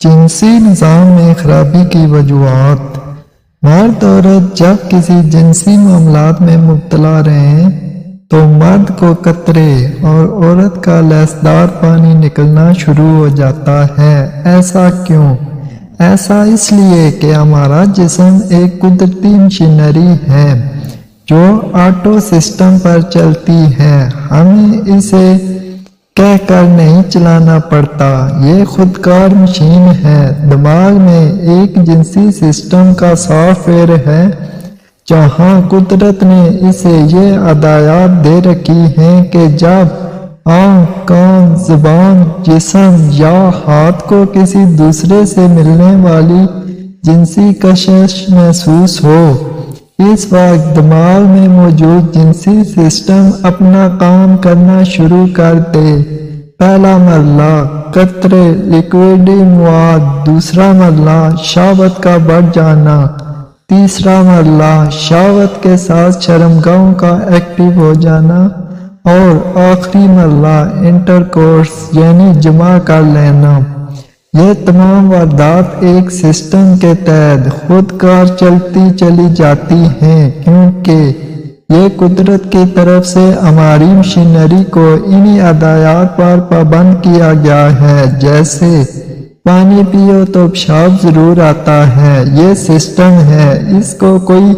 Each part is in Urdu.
جنسی نظام میں خرابی کی وجوہات۔ مرد عورت جب کسی جنسی معاملات میں مبتلا رہیں تو مرد کو قطرے اور عورت کا لہسدار پانی نکلنا شروع ہو جاتا ہے۔ ایسا کیوں؟ ایسا اس لیے کہ ہمارا جسم ایک قدرتی مشینری ہے جو آٹو سسٹم پر چلتی ہے۔ ہمیں اسے کہہ کر نہیں چلانا پڑتا، یہ خودکار مشین ہے۔ دماغ میں ایک جنسی سسٹم کا سافٹ ویئر ہے جہاں قدرت نے اسے یہ ہدایات دے رکھی ہیں کہ جب آنکھ، کان، زبان، جسم یا ہاتھ کو کسی دوسرے سے ملنے والی جنسی کشش محسوس ہو، اس وقت دماغ میں موجود جنسی سسٹم اپنا کام کرنا شروع کر دے۔ پہلا مرحلہ قطرے لیکوڈی مواد، دوسرا مرحلہ شہوت کا بڑھ جانا، تیسرا مرحلہ شہوت کے ساتھ شرمگاہوں کا ایکٹیو ہو جانا اور آخری مرحلہ انٹرکورس یعنی جمع کر لینا۔ یہ تمام واردات ایک سسٹم کے تحت خود کار چلتی چلی جاتی ہیں کیونکہ یہ قدرت کی طرف سے ہماری مشینری کو انہی ہدایات پر پابند کیا گیا ہے، جیسے پانی پیو تو پیشاب ضرور آتا ہے۔ یہ سسٹم ہے، اس کو کوئی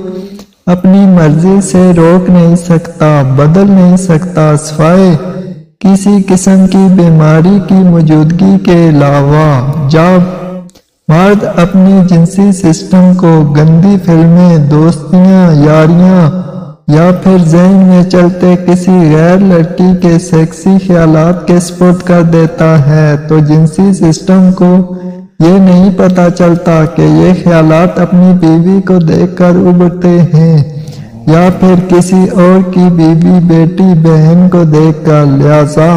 اپنی مرضی سے روک نہیں سکتا، بدل نہیں سکتا، سوائے کسی قسم کی بیماری کی موجودگی کے علاوہ۔ جب مرد اپنی جنسی سسٹم کو گندی فلمیں، دوستیاں، یاریاں یا پھر ذہن میں چلتے کسی غیر لڑکی کے سیکسی خیالات کے سپرد کر دیتا ہے تو جنسی سسٹم کو یہ نہیں پتہ چلتا کہ یہ خیالات اپنی بیوی کو دیکھ کر ابھرتے ہیں یا پھر کسی اور کی بیوی، بیٹی، بہن کو دیکھ کر۔ لہذا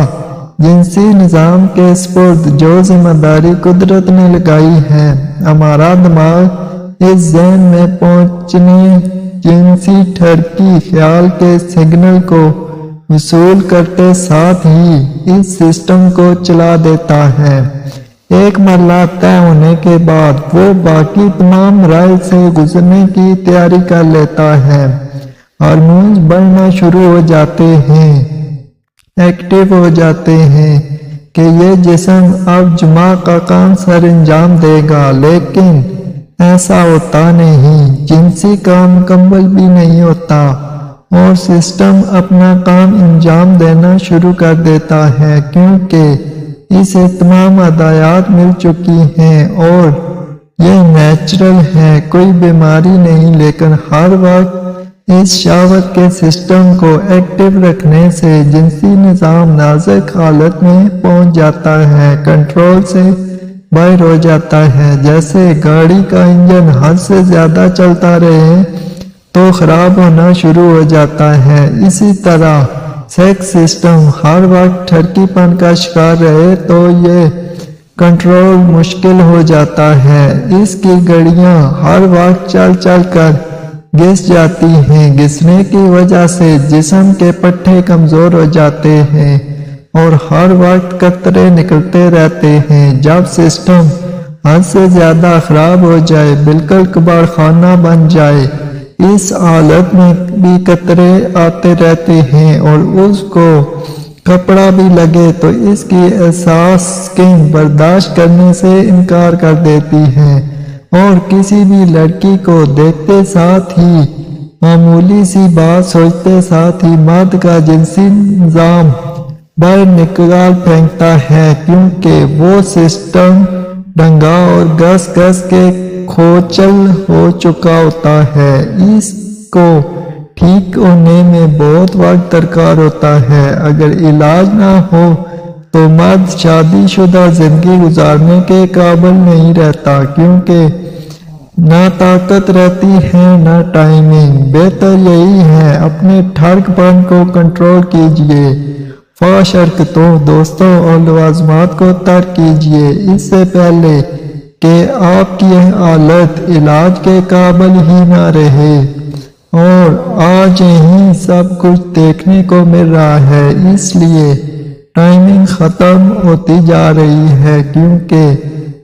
جنسی نظام کے سپرد جو ذمہ داری قدرت نے لگائی ہے، ہمارا دماغ اس ذہن میں پہنچنے جنسی ٹھرکی خیال کے سگنل کو وصول کرتے ساتھ ہی اس سسٹم کو چلا دیتا ہے۔ ایک مرحلہ طے ہونے کے بعد وہ باقی تمام مراحل سے گزرنے کی تیاری کر لیتا ہے۔ ہارمونز بڑھنا شروع ہو جاتے ہیں، ایکٹیو ہو جاتے ہیں کہ یہ جسم اب جمع کا کام سر انجام دے گا، لیکن ایسا ہوتا نہیں، جنسی کام مکمل بھی نہیں ہوتا اور سسٹم اپنا کام انجام دینا شروع کر دیتا ہے کیونکہ اسے تمام ہدایات مل چکی ہیں اور یہ نیچرل ہے، کوئی بیماری نہیں، لیکن ہر وقت اس شہوت کے سسٹم کو ایکٹیو رکھنے سے جنسی نظام نازک حالت میں پہنچ جاتا ہے، کنٹرول سے باہر ہو جاتا ہے۔ جیسے گاڑی کا انجن حد سے زیادہ چلتا رہے تو خراب ہونا شروع ہو جاتا ہے، اسی طرح سیکس سسٹم ہر وقت ٹھرکی پن کا شکار رہے تو یہ کنٹرول مشکل ہو جاتا ہے، اس کی گڑیاں ہر وقت چل چل کر گھس جاتی ہیں، گھسنے کی وجہ سے جسم کے پٹھے کمزور ہو جاتے ہیں اور ہر وقت قطرے نکلتے رہتے ہیں۔ جب سسٹم حد سے زیادہ خراب ہو جائے، بالکل کباڑ خانہ بن جائے، اس حالت میں بھی قطرے آتے رہتے ہیں اور اس کو کپڑا بھی لگے تو اس کی احساس سکن برداشت کرنے سے انکار کر دیتی ہے اور کسی بھی لڑکی کو دیکھتے ساتھ ہی، معمولی سی بات سوچتے ساتھ ہی مرد کا جنسی نظام باہر نکال پھینکتا ہے کیونکہ وہ سسٹم ڈنگا اور گس گس کے کھوچل ہو چکا ہوتا ہے۔ اس کو ٹھیک ہونے میں بہت وقت درکار ہوتا ہے۔ اگر علاج نہ ہو تو مرد شادی شدہ زندگی گزارنے کے قابل نہیں رہتا کیونکہ نہ طاقت رہتی ہے نہ ٹائمنگ۔ بہتر یہی ہے اپنے ٹھرک پن کو کنٹرول کیجئے، فحش حرکتوں، دوستوں اور لوازمات کو ترک کیجئے اس سے پہلے کہ آپ کی حالت علاج کے قابل ہی نہ رہے۔ اور آج یہی سب کچھ دیکھنے کو مل رہا ہے، اس لیے ٹائمنگ ختم ہوتی جا رہی ہے کیونکہ